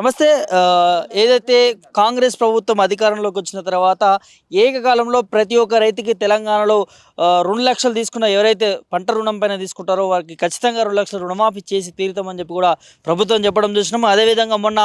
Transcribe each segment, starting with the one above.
నమస్తే. ఏదైతే కాంగ్రెస్ ప్రభుత్వం అధికారంలోకి వచ్చిన తర్వాత ఏకకాలంలో ప్రతి ఒక్క రైతుకి తెలంగాణలో 2,00,000 తీసుకున్న ఎవరైతే పంట రుణం పైన తీసుకుంటారో వారికి ఖచ్చితంగా 2,00,000 రుణమాఫీ చేసి తీరుతామని చెప్పి కూడా ప్రభుత్వం చెప్పడం చూసినాము. అదేవిధంగా మొన్న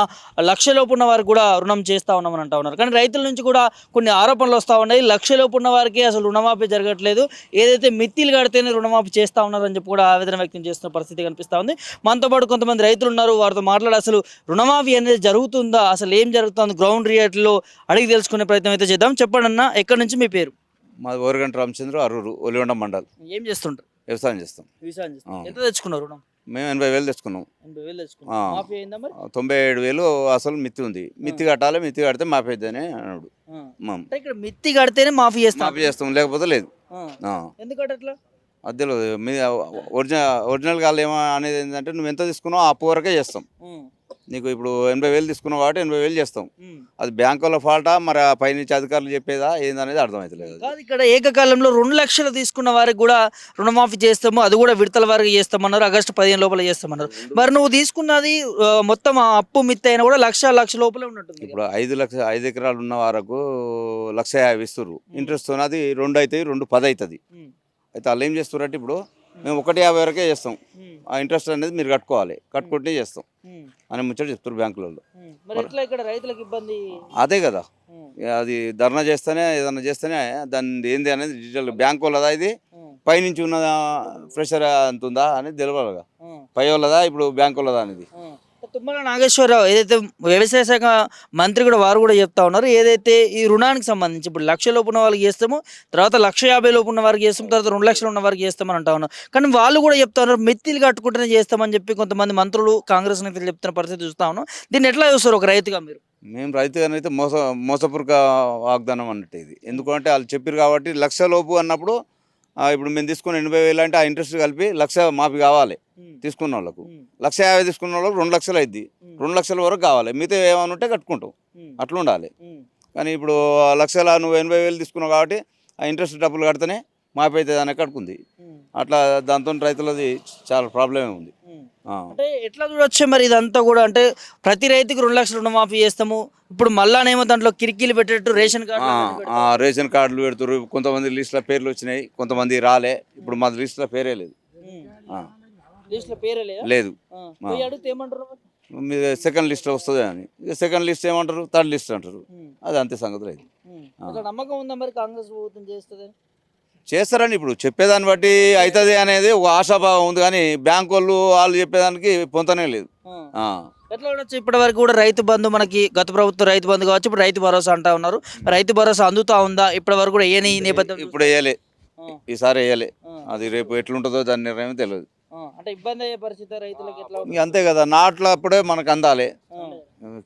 లక్షలోపు ఉన్న వారికి కూడా రుణం చేస్తా ఉన్నామని అంటా ఉన్నారు. కానీ రైతుల నుంచి కూడా కొన్ని ఆరోపణలు వస్తూ ఉన్నాయి. లక్షలోపు ఉన్న వారికి అసలు రుణమాఫీ జరగట్లేదు, ఏదైతే మిత్తిలు కడితేనే రుణమాఫీ చేస్తా ఉన్నారని చెప్పి కూడా ఆవేదన వ్యక్తం చేస్తున్న పరిస్థితి కనిపిస్తూ ఉంది. మనతో పాటు కొంతమంది రైతులు ఉన్నారు, వారితో మాట్లాడి అసలు రుణమాఫీ అనేది జరుగుతుందా, అసలు ఏం జరుగుతుంది గ్రౌండ్ రియాలిటీలో అడిగి తెలుసుకునే ప్రయత్నం అయితే చేద్దాం. చెప్పండి అన్న, ఎక్కడి నుంచి మీ పేరు? మాది ఓరగంట రామచంద్ర, అరూరు, ఒలిగొండ మండల్. ఏం చేస్తుంటారు? వ్యవసాయం చేస్తాం. వ్యవసాయం చేస్తారు. ఆ. ఎంత తెచ్చుకున్నారు రుణం? మేము 80,000 తెచ్చుకున్నాం. 80,000 ఆ. తెచ్చుకున్నారు. మాఫీ అయిందా మరి? 97,000 అసలు మిత్తి ఉంది. మిత్తి కట్టాలి, మిత్తి కడితే మాఫీ అయితేనే అన్నాడు. ఆ. మా అంటే ఇక్కడ మిత్తి కడితేనే మాఫీ చేస్తాం. మాఫీ చేస్తాం, లేకపోతే లేదు. ఆ. ఎందుకంటే అట్లా అద్దెలో మీ ఒరిజినల్ కాళ్ళు ఏమో అనేది ఏంటంటే నువ్వు ఎంత తీసుకున్నావు ఆ అప్పు వరకే చేస్తాం. నీకు ఇప్పుడు 80,000 తీసుకున్నావు కాబట్టి 80,000 చేస్తాం. అది బ్యాంకుల ఫాల్టా మరి ఆ పైనుంచి అధికారులు చెప్పేదా ఏందనేది అర్థమవుతలేదు. కాదు, ఇక్కడ ఏకకాలంలో 2,00,000 తీసుకున్న వారికి కూడా రుణమాఫీ చేస్తాము, అది కూడా విడతల వారికి చేస్తామన్నారు. ఆగస్టు 15 లోపల చేస్తామన్నారు. మరి నువ్వు తీసుకున్నది మొత్తం ఆ అప్పు మిత్తి అయినా కూడా లక్ష లోపలే ఉన్నట్టుంది. ఇప్పుడు 5 ఎకరాలు ఉన్న వరకు 1,50,000 ఇస్తుర్రు. ఇంట్రెస్ట్ అది 2 అవుతాయి, 2,10 అవుతుంది. అయితే వాళ్ళు ఏం చేస్తారంటే ఇప్పుడు మేము 1,50,000 వరకే చేస్తాం, ఆ ఇంట్రెస్ట్ అనేది మీరు కట్టుకోవాలి, కట్టుకుంటే చేస్తాం అని ముచ్చట చెప్తారు బ్యాంకులలో. మరి ఎట్లా ఇక్కడ రైతులకు ఇబ్బంది? అదే కదా, అది ధర్నా చేస్తేనే ఏదన్నా చేస్తేనే దాని ఏంది అనేది డీటెయిల్ బ్యాంకు వాళ్ళదా, ఇది పైనుంచి ఉన్న ప్రెషర్ ఎంత ఉందా అనేది తెలియాలిగా. పై వాళ్ళదా ఇప్పుడు బ్యాంకు వాళ్ళదా అనేది. తుమ్మల నాగేశ్వరరావు ఏదైతే వ్యవసాయ శాఖ మంత్రి కూడా వారు కూడా చెప్తా ఉన్నారు, ఏదైతే ఈ రుణానికి సంబంధించి ఇప్పుడు 1,00,000 లోపు ఉన్న వాళ్ళకి చేస్తాము, తర్వాత 1,50,000 లోపు ఉన్న వారికి చేస్తాము, తర్వాత 2,00,000 ఉన్న వారికి చేస్తామని అంటా ఉన్నారు. కానీ వాళ్ళు కూడా చెప్తా ఉన్నారు మిత్తిలు కట్టుకుంటేనే చేస్తామని చెప్పి కొంతమంది మంత్రులు కాంగ్రెస్ నేతలు చెప్తున్న పరిస్థితి చూస్తా ఉన్నాం. దీన్ని ఎట్లా చూస్తారు ఒక రైతుగా మీరు? మేము రైతుగానైతే మోసపూర్వక వాగ్దానం అన్నట్టు ఇది. ఎందుకంటే వాళ్ళు చెప్పారు కాబట్టి 1,00,000 లోపు అన్నప్పుడు ఇప్పుడు మేము తీసుకున్న 80,000 అంటే ఆ ఇంట్రెస్ట్ కలిపి 1,00,000 మాఫీ కావాలి తీసుకున్న వాళ్ళకు. 1,50,000 తీసుకున్న వాళ్ళకు 2,00,000 అయింది. 2,00,000 వరకు కావాలి, మిగతా ఏమైనా ఉంటే కట్టుకుంటాం, అట్లా ఉండాలి. కానీ ఇప్పుడు 1,00,000 నువ్వు 80,000 తీసుకున్నావు కాబట్టి ఆ ఇంట్రెస్ట్ డబ్బులు కడితేనే మాఫీ అవుతుంది అని కట్టుకుంది. అట్లా దాంతో రైతులది చాలా ప్రాబ్లమే ఉంది. అంటే ఎట్లా చూడొచ్చు మరి ఇదంతా కూడా? అంటే ప్రతి రైతుకి 2,00,000 రుణమాఫీ చేస్తాము, ఇప్పుడు మళ్ళానేమో దాంట్లో కిరికీలు పెట్టేట్టు రేషన్ కార్డు రేషన్ కార్డులు పెడుతున్నారు. కొంతమంది లిస్టులో పేర్లు వచ్చినాయి, కొంతమంది రాలే. ఇప్పుడు మా లిస్టులో పేరే లేదు. లేదు. మీరు సెకండ్ లిస్ట్ వస్తుంది అని, సెకండ్ లిస్ట్ ఏమంటారు, థర్డ్ లిస్ట్ అంటారు. అది అంతే సంగతి లేదు. నమ్మకం ఉందా మరి కాంగ్రెస్ ప్రభుత్వం చేస్తుంది? చేస్తారని ఇప్పుడు చెప్పేదాన్ని బట్టి అవుతుంది అనేది ఒక ఆశాభావం ఉంది. కానీ బ్యాంకు వాళ్ళు చెప్పేదానికి పొంతనే లేదు. ఎట్లా ఉండొచ్చు? ఇప్పటి వరకు కూడా రైతు బంధు, మనకి గత ప్రభుత్వం రైతు బంధు కావచ్చు, ఇప్పుడు రైతు భరోసా అంటా ఉన్నారు. రైతు భరోసా అందుతా ఉందా? ఇప్పటి వరకు కూడా ఏని నేపథ్యం ఇప్పుడు వేయలే, ఈసారి వేయలే. అది రేపు ఎట్లుంటుందో దాని నిర్ణయం తెలియదు. అంటే ఇబ్బంది అయ్యే పరిస్థితి రైతులకు ఎట్లా? అంతే కదా, నాట్లప్పుడే మనకు అందాలి.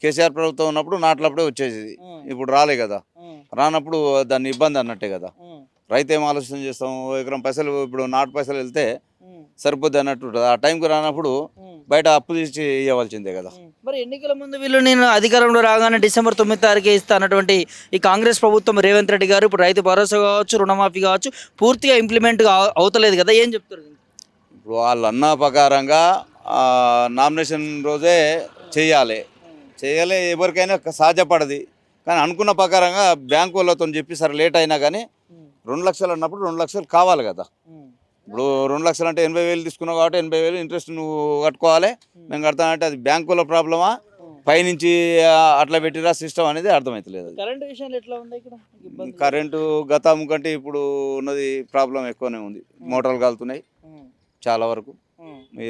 కేసీఆర్ ప్రభుత్వం ఉన్నప్పుడు నాట్లప్పుడే వచ్చేది, ఇప్పుడు రాలే కదా. రానప్పుడు దాన్ని ఇబ్బంది అన్నట్టే కదా. రైతు ఏం ఆలోచన చేస్తాం, ఎకరం పైసలు ఇప్పుడు నాటు పైసలు వెళ్తే సరిపోద్ది అన్నట్టు ఉంటుంది. ఆ టైంకి రానప్పుడు బయట అప్పు తీసి ఇవ్వాల్సిందే కదా. మరి ఎన్నికల ముందు వీళ్ళు నేను అధికారంలో రాగానే December 9 ఇస్తా అన్నటువంటి ఈ కాంగ్రెస్ ప్రభుత్వం రేవంత్ రెడ్డి గారు ఇప్పుడు రైతు భరోసా కావచ్చు, రుణమాఫీ కావచ్చు పూర్తిగా ఇంప్లిమెంట్ అవుతలేదు కదా, ఏం చెప్తారు? ఇప్పుడు వాళ్ళు అన్న ప్రకారంగా నామినేషన్ రోజే చేయాలి, ఎవరికైనా సాధ్యపడది. కానీ అనుకున్న ప్రకారంగా బ్యాంకు వాళ్ళతో చెప్పి సరే లేట్ అయినా కానీ 2,00,000 అన్నప్పుడు 2,00,000 కావాలి కదా. ఇప్పుడు 2,00,000 అంటే 80,000 తీసుకున్నావు కాబట్టి 80,000 ఇంట్రెస్ట్ నువ్వు కట్టుకోవాలి. మేము కడతానంటే అది బ్యాంకుల ప్రాబ్లమా, పైనుంచి అట్లా పెట్టిరా సిస్టమ్ అనేది అర్థమవుతలేదు. కరెంట్ విషయంలో ఎట్లా ఉంది ఇక్కడ? కరెంటు గతం కంటే ఇప్పుడు ఉన్నది ప్రాబ్లం ఎక్కువనే ఉంది. మోటార్లు కాలుతున్నాయి చాలా వరకు.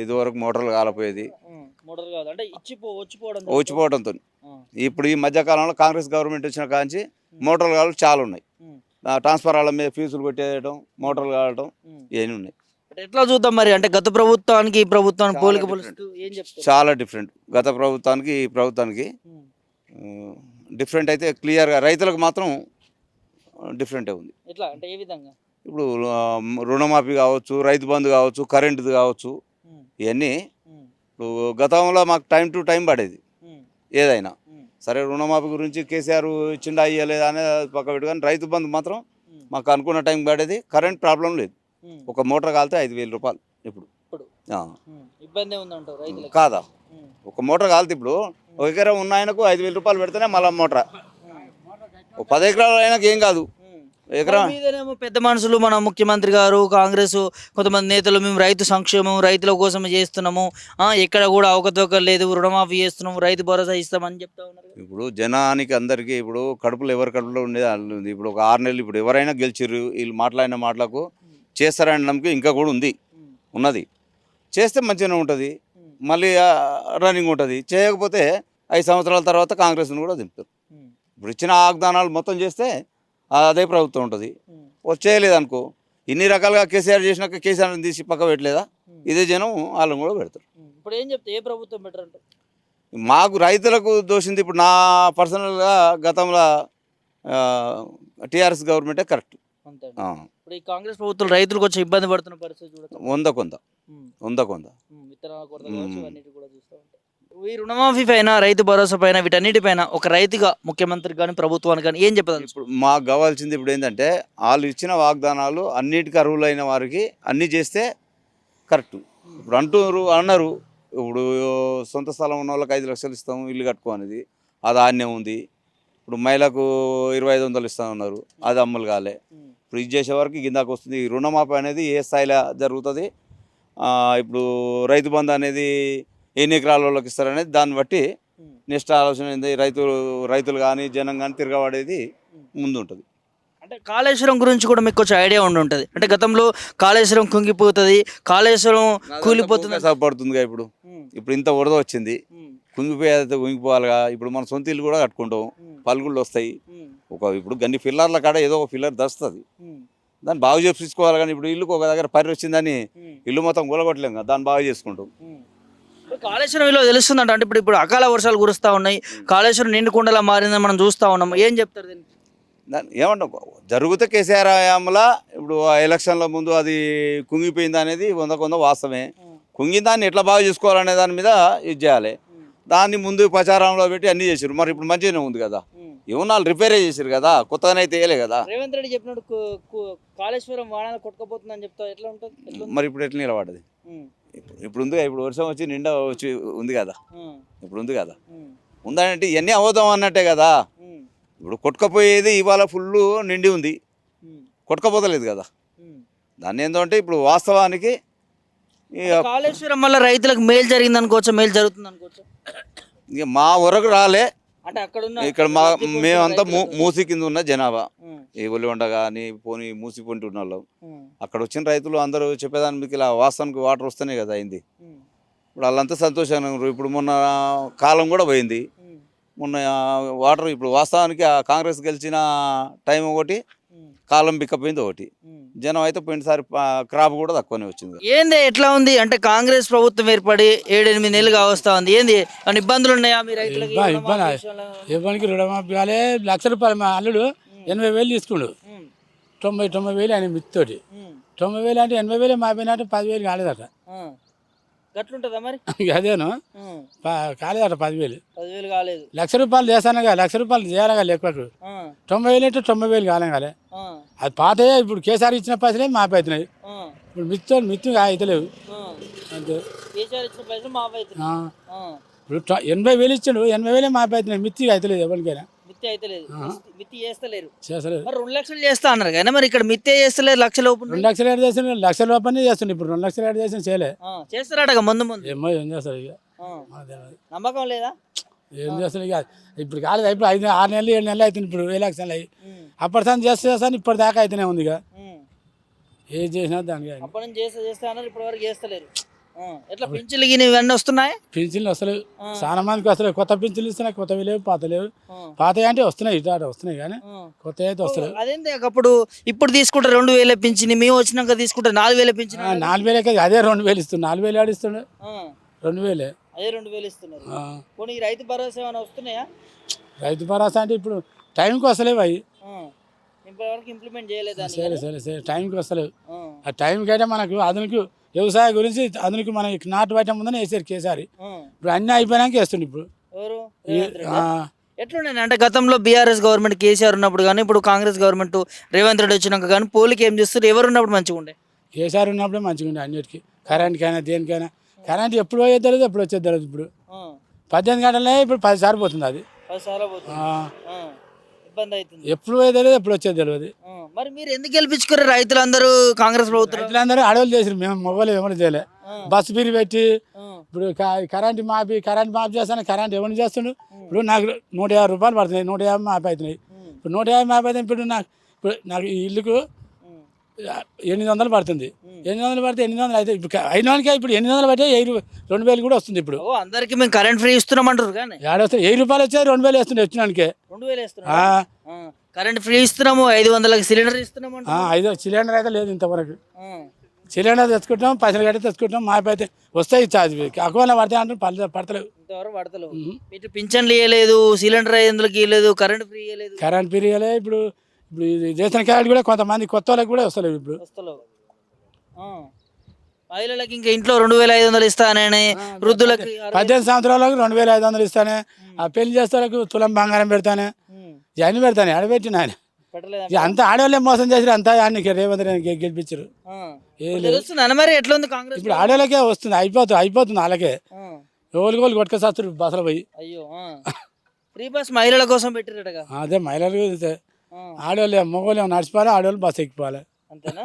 ఇది వరకు మోటార్లు కాలిపోయేది వచ్చిపోవడంతో. ఇప్పుడు ఈ మధ్యకాలంలో కాంగ్రెస్ గవర్నమెంట్ వచ్చిన కాంచి మోటార్లు కాలు చాలా ఉన్నాయి. ట్రాన్స్ఫార్మర్ల మీద ఫీజులు కొట్టేయడం, మోటార్లు కావడం ఇవన్నీ ఉన్నాయి. ఎట్లా చూద్దాం మరి? అంటే గత ప్రభుత్వానికి ఈ ప్రభుత్వానికి పోలిక చాలా డిఫరెంట్. గత ప్రభుత్వానికి ఈ ప్రభుత్వానికి డిఫరెంట్ అయితే క్లియర్గా, రైతులకు మాత్రం డిఫరెంటే ఉంది. ఎట్లా అంటే ఏ విధంగా? ఇప్పుడు రుణమాఫీ కావచ్చు, రైతు బంధు కావచ్చు, కరెంటుది కావచ్చు, ఇవన్నీ ఇప్పుడు గతంలో మాకు టైం టు టైం పడేది ఏదైనా సరే. రుణమాఫీ గురించి కేసీఆర్ ఇచ్చిండా ఇయ్యలేదా అనేది పక్క పెట్టు, కానీ రైతు బంధు మాత్రం మాకు అనుకున్న టైం పడేది. కరెంట్ ప్రాబ్లం లేదు. ఒక మోటార్ కాలితే 5,000 రూపాయలు ఇప్పుడు ఇబ్బంది ఉందంటారు రైతులకు కాదా. ఒక మోటార్ కాలితే ఇప్పుడు ఒక ఎకరం ఉన్న ఆయనకు 5,000 రూపాయలు పెడితేనే మళ్ళీ మోటార్. ఒక 10 ఎకరాలు ఆయనకు ఏం కాదు. ఎకరం మీదనేమో పెద్ద మనుషులు మన ముఖ్యమంత్రి గారు కాంగ్రెస్ కొంతమంది నేతలు మేము రైతు సంక్షేమం రైతుల కోసం చేస్తున్నాము, ఎక్కడ కూడా అవకతవకలు లేదు, రుణమాఫీ చేస్తున్నాము, రైతు భరోసా ఇస్తామని చెప్తా ఉన్నారు కదా. ఇప్పుడు జనానికి అందరికీ ఇప్పుడు కడుపులో ఎవరి కడుపులో ఉండేది వాళ్ళు ఉంది. ఇప్పుడు ఒక 6 నెలలు ఇప్పుడు ఎవరైనా గెలిచిర్రు, వీళ్ళు మాట్లాడిన మాటలకు చేస్తారని నమ్మకం ఇంకా కూడా ఉన్నది. చేస్తే మంచిగానే ఉంటుంది, మళ్ళీ రన్నింగ్ ఉంటుంది. చేయకపోతే 5 సంవత్సరాల తర్వాత కాంగ్రెస్ను కూడా దింపుతారు. ఇప్పుడు ఇచ్చిన వాగ్దానాలు మొత్తం చేస్తే అదే ప్రభుత్వం ఉంటుంది. చేయలేదు అనుకో, ఇన్ని రకాలుగా కేసీఆర్ చేసినాక కేసీఆర్ని తీసి పక్క పెట్టలేదా, ఇదే జనం వాళ్ళని కూడా పెడతారు. ఇప్పుడు ఏం చెప్తే ఏ ప్రభుత్వం బెటర్ అంటే మాకు రైతులకు దోషింది. ఇప్పుడు నా పర్సనల్గా గతంలో టీఆర్ఎస్ గవర్నమెంటే కరెక్ట్. అంతే. ఇప్పుడు ఈ కాంగ్రెస్ ప్రభుత్వం రైతులకు వచ్చి ఇబ్బంది పడుతున్న పరిస్థితి చూడొచ్చు. 100 విత్తనాల కొరత కావచ్చు, ఇవన్నిటి కూడా చూస్తూ ఉంటాం. ఈ రుణమాఫీ పైన రైతు భరోసా పైన వీటన్నిటిపైన ఒక రైతుగా ముఖ్యమంత్రి కానీ ప్రభుత్వానికి కానీ ఏం చెప్పదు? ఇప్పుడు మాకు కావాల్సింది ఇప్పుడు ఏంటంటే వాళ్ళు ఇచ్చిన వాగ్దానాలు అన్నిటికీ అర్హులైన వారికి అన్నీ చేస్తే కరెక్ట్. ఇప్పుడు అన్నారు ఇప్పుడు సొంత స్థలం ఉన్న వాళ్ళకి 5 లక్షలు ఇస్తాము ఇల్లు కట్టుకో అనేది, అది ఆన్యం ఉంది. ఇప్పుడు మహిళకు 2,500 ఇస్తామన్నారు, అది అమలు కాలే. ఇప్పుడు ఇది చేసే వరకు కిందాకు వస్తుంది. ఈ రుణమాఫీ అనేది ఏ స్థాయిలో జరుగుతుంది, ఇప్పుడు రైతు బంధు అనేది ఎన్ని ఎకరాల వాళ్ళకి ఇస్తారనేది దాన్ని బట్టి నెక్స్ట్ ఆలోచన ఏంది, రైతులు కానీ జనం కానీ తిరగబడేది ముందు ఉంటుంది. అంటే కాళేశ్వరం గురించి కూడా మీకు కొంచెం ఐడియా ఉంటుంది. అంటే గతంలో కాళేశ్వరం కుంగిపోతుంది, కాళేశ్వరం కూలిపోతుంది, పడుతుందిగా. ఇప్పుడు ఇంత వరద వచ్చింది, కుంగిపోయేది కుంగిపోవాలిగా. ఇప్పుడు మన సొంత ఇల్లు కూడా కట్టుకుంటాం, పలుగుళ్ళు వస్తాయి. ఇప్పుడు గన్ని పిల్లర్ల కాడ ఏదో ఒక పిల్లర్ దస్తుంది, దాన్ని బాగు చేసుకోవాలి. కానీ ఇప్పుడు ఇల్లుకు ఒక దగ్గర పరి వచ్చిందని ఇల్లు మొత్తం కూలగొట్టలేం కదా, దాన్ని బాగు చేసుకుంటాం. కాళేశ్వరం విలువ తెలుస్తుందంట. అంటే ఇప్పుడు అకాల వర్షాలు కురుస్తూ ఉన్నాయి, కాళేశ్వరం నిండుకుండలా మారిందని మనం చూస్తూ ఉన్నాం. ఏం చెప్తారు దీనికి? ఏమంటాం, జరిగితే కేసీఆర్ హయాంలో ఇప్పుడు ఆ ఎలక్షన్ల ముందు అది కుంగిపోయింది అనేది 100% వాస్తవమే. కుంగిన దాన్ని ఎట్లా బాగు చేసుకోవాలనే దాని మీద ఇది చేయాలి. దాన్ని ముందు ప్రచారంలో పెట్టి అన్నీ చేసారు. మరి ఇప్పుడు మంచిగానే ఉంది కదా, ఏమన్నా వాళ్ళు రిపేరే చేసారు కదా, కొత్తగానే అయితే వేయలే కదా. రేవంత్ రెడ్డి చెప్పినట్టు కాళేశ్వరం వాహనాలు కొట్టుకుపోతుందని చెప్తా ఎట్లా ఉంటుంది? మరి ఇప్పుడు ఎట్లా నిలబడ్డది? ఇప్పుడు ఉంది, ఇప్పుడు వర్షం వచ్చి నిండా వచ్చి ఉంది కదా, ఇప్పుడు ఉంది కదా. ఉందంటే ఇవన్నీ అవదాం అన్నట్టే కదా. ఇప్పుడు కొట్టుకపోయేది ఇవాళ ఫుల్ నిండి ఉంది, కొట్టుకపోతలేదు కదా. దాన్ని ఏంటంటే ఇప్పుడు వాస్తవానికి కాళేశ్వరం వల్ల రైతులకు మేలు జరిగింది అనుకోవచ్చు, మేలు జరుగుతుంది అనుకోవచ్చు. ఇక మా వరకు రాలే. అంటే అక్కడ ఇక్కడ మేమంతా మూసి కింద ఉన్న జనాభా, ఏ ఒలివండ కానీ పోనీ మూసి పొంటి ఉన్న వాళ్ళు. అక్కడ వచ్చిన రైతులు అందరూ చెప్పేదాని మీకు ఇలా వాస్తవానికి వాటర్ వస్తేనే కదా అయింది. ఇప్పుడు వాళ్ళంతా సంతోషంగా ఉన్నారు. ఇప్పుడు మొన్న కాలం కూడా పోయింది, మొన్న వాటర్. ఇప్పుడు వాస్తవానికి ఆ కాంగ్రెస్ గెలిచిన టైం ఒకటి, కాలం బిక్కపోయింది ఒకటి. జనం అయితే పోయినసారి క్రాప్ కూడా తక్కువనే వచ్చింది. ఏంది ఎట్లా ఉంది అంటే కాంగ్రెస్ ప్రభుత్వం ఏర్పడి 7-8 నెలలుగా వస్తా ఉంది, ఏంది అని ఇబ్బందులు ఉన్నాయా మీ రైతులకి? ఇబ్బందికి రుణమాఫీ కాలే. 1,00,000 రూపాయలు మా అల్లుడు 80,000 తీసుకుండు, 90,000 ఆయన మిత్తోటి. 90,000 అంటే 80,000 మాపోయినట్టు 10,000 కాలేదట. గట్లుంటుందా మరి? అదేను కాలేదట, 10,000 కాలేదు. 1,00,000 రూపాయలు చేస్తానుగా, 1,00,000 రూపాయలు చేయాలగా లెక్కకు. 90,000 అంటే 90,000 కాలే. అది పాతయే. ఇప్పుడు కేసీఆర్ ఇచ్చిన పైసలే మాపి అవుతున్నాయి. ఇప్పుడు మిత్తు అవుతలేవు అంతే. ఇప్పుడు 80,000 ఇచ్చాడు, 80,000 మాపి అవుతున్నాయి, మిత్తి అవుతలేదు ఎవరికైనా. చేస్తలేదు. 2 లక్షలు చేస్తా అన్నారు కానీ మరి ఇక్కడ మిత్తే చేస్తలేదు. 1,00,000 లోపు 2 లక్షలు ఏడు చేసిన, 1,00,000 రూపాయలు చేస్తుండే. ఇప్పుడు 2 లక్షలు ఏడు చేసిన చేయలే, చేస్తారట ముందు ఏమో ఏం చేస్తారు ఇక. నమ్మకం లేదా? ఏం చేస్తారు ఇక. ఇప్పుడు కాలేదు, ఇప్పుడు 6 నెలలు 7 నెలలు అవుతుంది. ఇప్పుడు ఎలక్షన్లు అయ్యి అప్పటిసారి చేస్తాను, ఇప్పటి దాకా అయితేనే ఉంది ఇక. ఏం చేసినా దానికి అప్పటి నుంచి చేస్తా అన్నారు, ఇప్పటి వరకు చేస్తలేరు. ఎట్లా పింఛన్లు ఇవన్నీ వస్తున్నాయి? పింఛన్లు వస్తలేవు, చాలా మందికి వస్తలేవు. కొత్త పింఛన్లు ఇస్తున్నాయి, కొత్తవి లేవు, పాత లేవు. పాత అంటే వస్తున్నాయి, ఇటు వస్తున్నాయి కానీ కొత్త అయితే వస్తలేవు. అదేంటి అప్పుడు ఇప్పుడు తీసుకుంటే 2,000 పింఛన్, మేము వచ్చినాక తీసుకుంటే 4,000 పింఛన్. 4,000 అదే 2,000 ఇస్తుంది. 4,000 ఆడిస్తుండే, 2,000 అదే 2,000 ఇస్తున్నారు. పోనీ రైతు భరోసా ఏమైనా వస్తున్నాయా? రైతు భరోసా అంటే ఇప్పుడు టైంకి వస్తలేవు అవి, ఇంప్లిమెంట్ చేయలేదు. టైంకి వస్తలేవు. ఆ టైంకి అయితే మనకు ఆధునిక వ్యవసాయం గురించి ఆధునిక మనకి నాటు పట్టడం ముందని వేసారు కేసీఆర్. ఇప్పుడు అన్నీ అయిపోయినాక వేస్తుండే. ఇప్పుడు ఎట్లుండే అంటే గతంలో బీఆర్ఎస్ గవర్నమెంట్ కేసీఆర్ ఉన్నప్పుడు కానీ ఇప్పుడు కాంగ్రెస్ గవర్నమెంట్ రేవంత్ రెడ్డి వచ్చినాక కానీ పోలికి ఏం చేస్తారు? ఎవరు ఉన్నప్పుడు మంచిగా ఉండే? కేసీఆర్ ఉన్నప్పుడే మంచిగా ఉండే అన్నిటికీ, కరెంట్కైనా దేనికైనా. కరెంట్ ఎప్పుడు పోయేది తెలియదు, ఎప్పుడు వచ్చేది తెలియదు. ఇప్పుడు 18 గంటలనే ఇప్పుడు 10 సార్లు పోతుంది అది 10 సార్లు పోతుంది. ఆ, ఇబ్బంది అవుతుంది. ఎప్పుడు పోయేది తెలియదు ఎప్పుడు వచ్చేది తెలియదు. మరి మీరు ఎందుకు గెలిపించుకున్నారు రైతులందరూ కాంగ్రెస్ ప్రభుత్వం? రైతులందరూ అడవులు చేసారు, మేము మొగలు ఎవరు చేయలే. బస్సు బిరి పెట్టి ఇప్పుడు కరెంట్ మాఫీ చేస్తాను, కరెంట్ ఎవరిని చేస్తుండు. ఇప్పుడు నాకు 150 రూపాయలు పడుతున్నాయి, 150 మాఫీ అవుతున్నాయి. ఇప్పుడు 150 మాఫీ అయితే ఇప్పుడు నాకు ఈ ఇల్లుకు 800 పడుతుంది. 800 పడితే 800 అయితే ఇప్పుడు అయిన వాళ్ళకే ఇప్పుడు 800 పడితే 2,000 కూడా వస్తుంది. ఇప్పుడు అందరికి మేము కరెంట్ ఫ్రీ ఇస్తున్నామంటారు కానీ ఏడొస్తాయి 1000 రూపాయలు వచ్చాయి, 2,000 వేస్తుంది వచ్చినానికే. 2,000 ఇస్తున్నాం. కరెంట్ ఫ్రీ ఇస్తున్నాము, 500కి సిలిండర్ ఇస్తున్నాము. 5 సిలిండర్ అయితే లేదు ఇంతవరకు. సిలిండర్ తెచ్చుకుంటాం, పైసలు కట్టి తెచ్చుకుంటాం, మాపి అయితే వస్తాయి ఛార్జ్ అకౌంట్లో పడతాయి అంటే పడతలేవు. ఇంతవరకు పడతలేవు. ఇటు పింఛన్లు ఇవ్వలేదు, సిలిండర్ ఎందులోకి ఇవ్వలేదు, కరెంట్ ఫ్రీ ఇవ్వలేదు. కరెంట్ ఫ్రీ ఇవ్వలేదు. ఇప్పుడు రేషన్ కార్డు కూడా కొంతమంది కొత్త వాళ్ళకి కూడా వస్తలేవు. ఇప్పుడు వస్తలేవు. మహిళలకి ఇంకా ఇంట్లో 2,500 ఇస్తానని, వృద్ధులకి 18 సంవత్సరాలకు 2,500 ఇస్తానే, ఆ పెళ్లి చేస్తే వాళ్ళకు తులం బంగారం పెడతానే, ఇవన్నీ పెడతాను. ఆడబెట్టిన ఆయన అంతా ఆడవాళ్ళే మోసం చేసారు. అంతా ఆయనకి రేవంత్ రెడ్డి గెలిపించారు. మరి ఎట్లా ఉంది కాంగ్రెస్? ఇప్పుడు ఆడవాళ్ళకే వస్తుంది, అయిపోతుంది వాళ్ళకే. ఎవరికి కొట్టుకొస్తారు బస్సులు పోయి. అయ్యో, ఫ్రీ బస్ మహిళల కోసం పెట్టిరటగా. అదే మహిళలు ఆడవాళ్ళు మగవాళ్ళు నడిచిపోవాలి, ఆడవాళ్ళు బస్సు ఎక్కిపోవాలి. అంతేనా?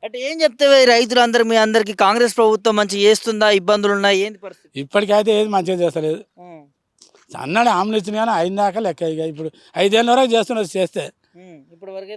అంటే ఏం చెప్తే రైతులు అందరు మీ అందరికి కాంగ్రెస్ ప్రభుత్వం మంచి చేస్తుందా, ఇబ్బందులు ఉన్నాయి, ఏంటి పరిస్థితి? ఇప్పటికైతే ఏది మంచిగా చేస్తలేదు. అన్నాడు హామీలు ఇచ్చిన కానీ అయిన దాకా లెక్క. ఇక ఇప్పుడు 5 ఏళ్ళ వరకు చేస్తున్నారు, చేస్తే ఇప్పటి వరకు